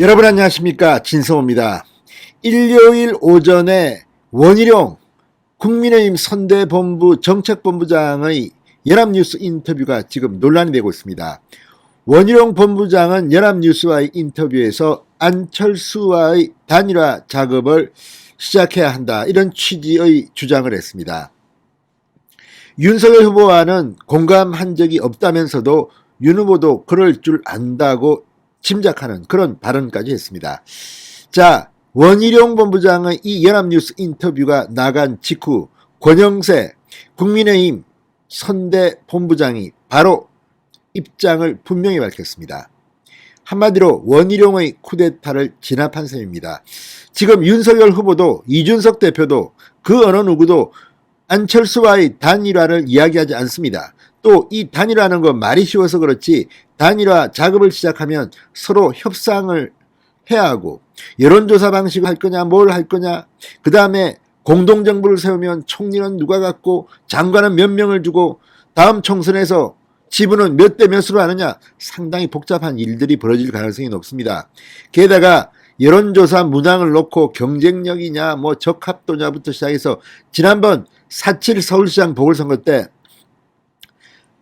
여러분 안녕하십니까, 진성호입니다. 일요일 오전에 원희룡 국민의힘 선대본부 정책본부장의 연합뉴스 인터뷰가 지금 논란이 되고 있습니다. 원희룡 본부장은 연합뉴스와의 인터뷰에서 안철수와의 단일화 작업을 시작해야 한다, 이런 취지의 주장을 했습니다. 윤석열 후보와는 공감한 적이 없다면서도 윤 후보도 그럴 줄 안다고 짐작하는 그런 발언까지 했습니다. 자, 원희룡 본부장의 이 연합뉴스 인터뷰가 나간 직후 권영세 국민의힘 선대본부장이 바로 입장을 분명히 밝혔습니다. 한마디로 원희룡의 쿠데타를 진압한 셈입니다. 지금 윤석열 후보도 이준석 대표도 그 어느 누구도 안철수와의 단일화를 이야기하지 않습니다. 또 이 단일화하는 건 말이 쉬워서 그렇지, 단일화 작업을 시작하면 서로 협상을 해야 하고, 여론조사 방식을 할 거냐, 뭘 할 거냐, 그 다음에 공동정부를 세우면 총리는 누가 갖고 장관은 몇 명을 주고 다음 총선에서 지분은 몇 대 몇으로 하느냐, 상당히 복잡한 일들이 벌어질 가능성이 높습니다. 게다가 여론조사 문항을 놓고 경쟁력이냐 뭐 적합도냐부터 시작해서 지난번 4.7 서울시장 보궐선거 때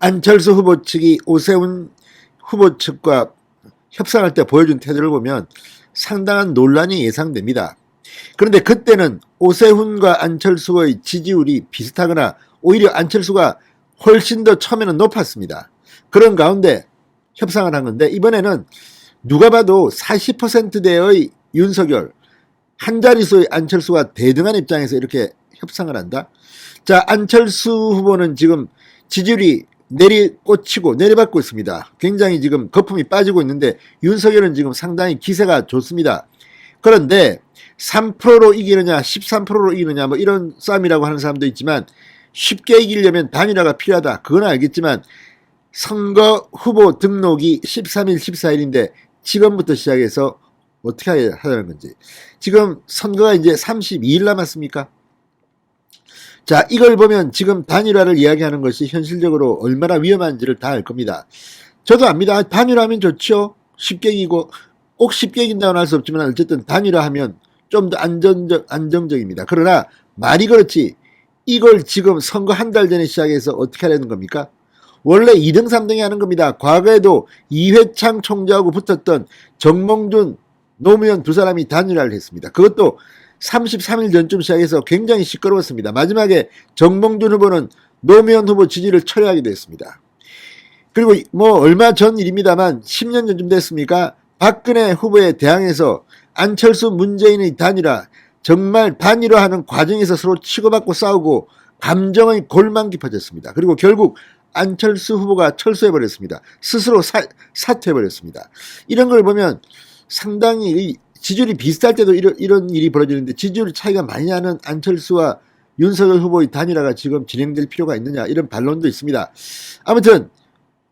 안철수 후보 측이 오세훈 후보 측과 협상할 때 보여준 태도를 보면 상당한 논란이 예상됩니다. 그런데 그때는 오세훈과 안철수의 지지율이 비슷하거나 오히려 안철수가 훨씬 더 처음에는 높았습니다. 그런 가운데 협상을 한 건데, 이번에는 누가 봐도 40%대의 윤석열, 한 자릿수의 안철수가 대등한 입장에서 이렇게 협상을 한다? 자, 안철수 후보는 지금 지지율이 내리꽂히고 내려받고 있습니다. 굉장히 지금 거품이 빠지고 있는데 윤석열은 지금 상당히 기세가 좋습니다. 그런데 3%로 이기느냐 13%로 이기느냐 뭐 이런 싸움이라고 하는 사람도 있지만, 쉽게 이기려면 단일화가 필요하다, 그건 알겠지만 선거 후보 등록이 13일 14일인데 지금부터 시작해서 어떻게 하자는 건지. 지금 선거가 이제 32일 남았습니까? 자, 이걸 보면 지금 단일화를 이야기하는 것이 현실적으로 얼마나 위험한지를 다 알 겁니다. 저도 압니다. 단일화하면 좋죠. 쉽게 이기고, 꼭 쉽게 이긴다고는 할 수 없지만 어쨌든 단일화하면 좀 더 안정적입니다. 그러나 말이 그렇지, 이걸 지금 선거 한 달 전에 시작해서 어떻게 하려는 겁니까? 원래 2등 3등이 하는 겁니다. 과거에도 이회창 총재하고 붙었던 정몽준, 노무현 두 사람이 단일화를 했습니다. 그것도 33일 전쯤 시작해서 굉장히 시끄러웠습니다. 마지막에 정몽준 후보는 노무현 후보 지지를 철회하기도 했습니다. 그리고 뭐 얼마 전 일입니다만 10년 전쯤 됐습니까? 박근혜 후보에 대항해서 안철수 문재인의 단일화, 정말 단일화하는 과정에서 서로 치고받고 싸우고 감정의 골만 깊어졌습니다. 그리고 결국 안철수 후보가 철수해버렸습니다. 스스로 사퇴해버렸습니다. 이런 걸 보면 상당히 지지율이 비슷할 때도 이런 일이 벌어지는데, 지지율 차이가 많이 나는 안철수와 윤석열 후보의 단일화가 지금 진행될 필요가 있느냐, 이런 반론도 있습니다. 아무튼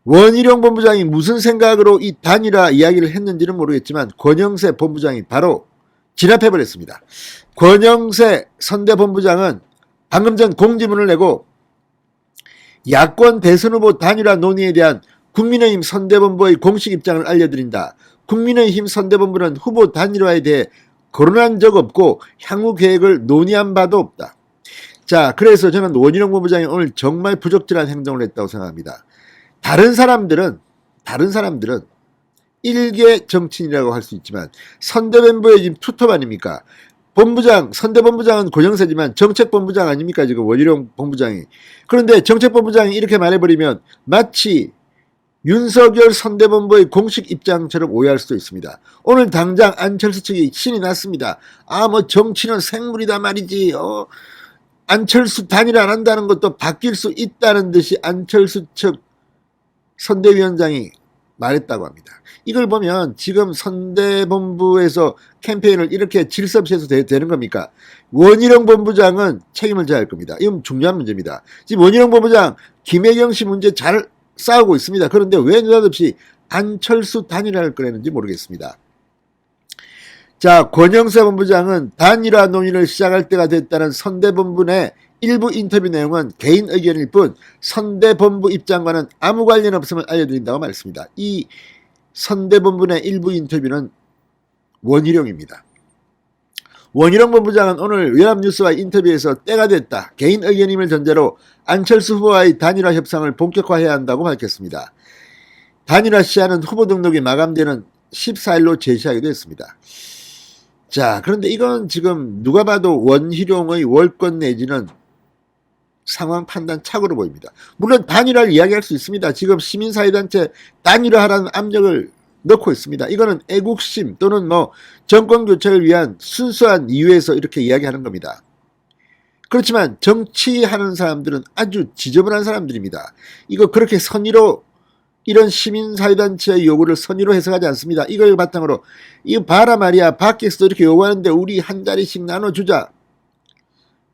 원희룡 본부장이 무슨 생각으로 이 단일화 이야기를 했는지는 모르겠지만 권영세 본부장이 바로 진압해버렸습니다. 권영세 선대본부장은 방금 전 공지문을 내고 야권 대선 후보 단일화 논의에 대한 국민의힘 선대본부의 공식 입장을 알려드린다. 국민의힘 선대본부는 후보 단일화에 대해 거론한 적 없고 향후 계획을 논의한 바도 없다. 자, 그래서 저는 원희룡 본부장이 오늘 정말 부적절한 행동을 했다고 생각합니다. 다른 사람들은 일개 정치인이라고 할 수 있지만 선대본부의 지금 투톱 아닙니까? 선대본부장은 권영세지만 정책본부장 아닙니까? 지금 원희룡 본부장이. 그런데 정책본부장이 이렇게 말해버리면 마치 윤석열 선대본부의 공식 입장처럼 오해할 수도 있습니다. 오늘 당장 안철수 측이 신이 났습니다. 뭐 정치는 생물이다 말이지. 안철수 단일화 안 한다는 것도 바뀔 수 있다는 듯이 안철수 측 선대위원장이 말했다고 합니다. 이걸 보면 지금 선대본부에서 캠페인을 이렇게 질서 없이 해서 되는 겁니까? 원희룡 본부장은 책임을 져야 할 겁니다. 이건 중요한 문제입니다. 지금 원희룡 본부장 김혜경 씨 문제 잘 싸우고 있습니다. 그런데 왜 느닷없이 안철수 단일화를 꺼내는지 모르겠습니다. 자, 권영세 본부장은 단일화 논의를 시작할 때가 됐다는 선대본부 내 일부 인터뷰 내용은 개인 의견일 뿐 선대본부 입장과는 아무 관련 없음을 알려드린다고 말했습니다. 이 선대본부 내 일부 인터뷰는 원희룡입니다. 원희룡 본부장은 오늘 연합뉴스와 인터뷰에서 때가 됐다. 개인 의견임을 전제로 안철수 후보와의 단일화 협상을 본격화해야 한다고 밝혔습니다. 단일화 시한은 후보 등록이 마감되는 14일로 제시하기도 했습니다. 자, 그런데 이건 지금 누가 봐도 원희룡의 월권 내지는 상황 판단 착오로 보입니다. 물론 단일화를 이야기할 수 있습니다. 지금 시민사회단체 단일화하라는 압력을 넣고 있습니다. 이거는 애국심 또는 뭐 정권교체를 위한 순수한 이유에서 이렇게 이야기하는 겁니다. 그렇지만 정치하는 사람들은 아주 지저분한 사람들입니다. 이거 그렇게 선의로 이런 시민사회단체의 요구를 선의로 해석하지 않습니다. 이걸 바탕으로 이거 봐라 말이야. 밖에서도 이렇게 요구하는데 우리 한 자리씩 나눠주자.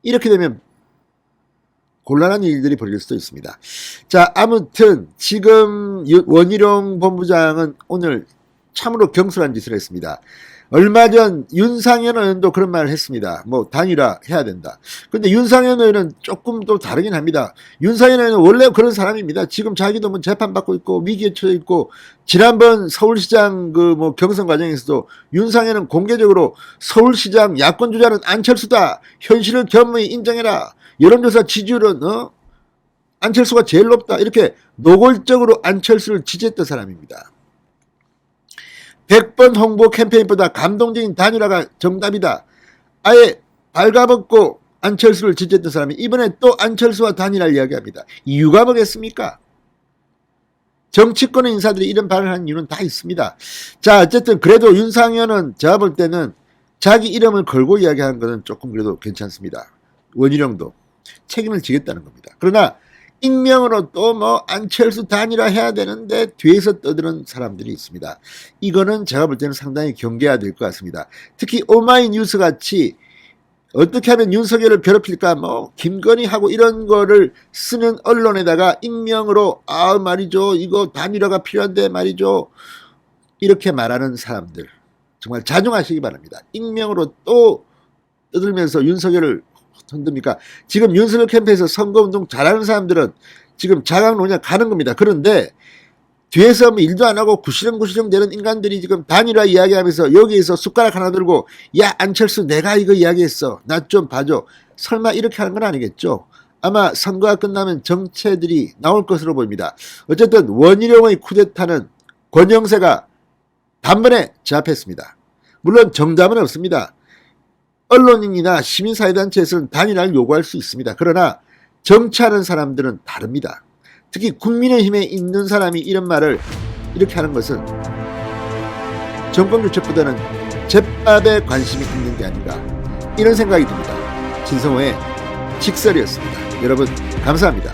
이렇게 되면 곤란한 일들이 벌어질 수도 있습니다. 자, 아무튼 지금 원희룡 본부장은 오늘 참으로 경솔한 짓을 했습니다. 얼마 전 윤상현 의원도 그런 말을 했습니다. 뭐 단일화 해야 된다. 그런데 윤상현 의원은 조금 또 다르긴 합니다. 윤상현 의원은 원래 그런 사람입니다. 지금 자기도 뭐 재판받고 있고 위기에 처해 있고 지난번 서울시장 그 뭐 경선 과정에서도 윤상현은 공개적으로 서울시장 야권 주자는 안철수다. 현실을 겸허히 인정해라. 여론조사 지지율은 안철수가 제일 높다. 이렇게 노골적으로 안철수를 지지했던 사람입니다. 100번 홍보 캠페인보다 감동적인 단일화가 정답이다. 아예 발가벗고 안철수를 지지했던 사람이 이번에 또 안철수와 단일화를 이야기합니다. 이유가 뭐겠습니까? 정치권의 인사들이 이런 발언을 하는 이유는 다 있습니다. 자, 어쨌든 그래도 윤상현은 제가 볼 때는 자기 이름을 걸고 이야기하는 것은 조금 그래도 괜찮습니다. 원희룡도 책임을 지겠다는 겁니다. 그러나 익명으로 또 뭐 안철수 단일화 해야 되는데 뒤에서 떠드는 사람들이 있습니다. 이거는 제가 볼 때는 상당히 경계해야 될 것 같습니다. 특히 오마이뉴스 같이 어떻게 하면 윤석열을 괴롭힐까 뭐 김건희하고 이런 거를 쓰는 언론에다가 익명으로 말이죠. 이거 단일화가 필요한데 말이죠. 이렇게 말하는 사람들 정말 자중하시기 바랍니다. 익명으로 또 떠들면서 윤석열을 흔듭니까? 지금 윤석열 캠프에서 선거운동 잘하는 사람들은 지금 자강론이나 가는 겁니다. 그런데 뒤에서 뭐 일도 안 하고 구시렁구시렁 되는 인간들이 지금 단일화 이야기하면서 여기에서 숟가락 하나 들고 야 안철수 내가 이거 이야기했어. 나 좀 봐줘. 설마 이렇게 하는 건 아니겠죠? 아마 선거가 끝나면 정체들이 나올 것으로 보입니다. 어쨌든 원희룡의 쿠데타는 권영세가 단번에 제압했습니다. 물론 정답은 없습니다. 언론인이나 시민사회단체에서는 단일화를 요구할 수 있습니다. 그러나 정치하는 사람들은 다릅니다. 특히 국민의힘에 있는 사람이 이런 말을 이렇게 하는 것은 정권교체보다는 잿밥에 관심이 있는 게 아닌가 이런 생각이 듭니다. 진성호의 직설이었습니다. 여러분 감사합니다.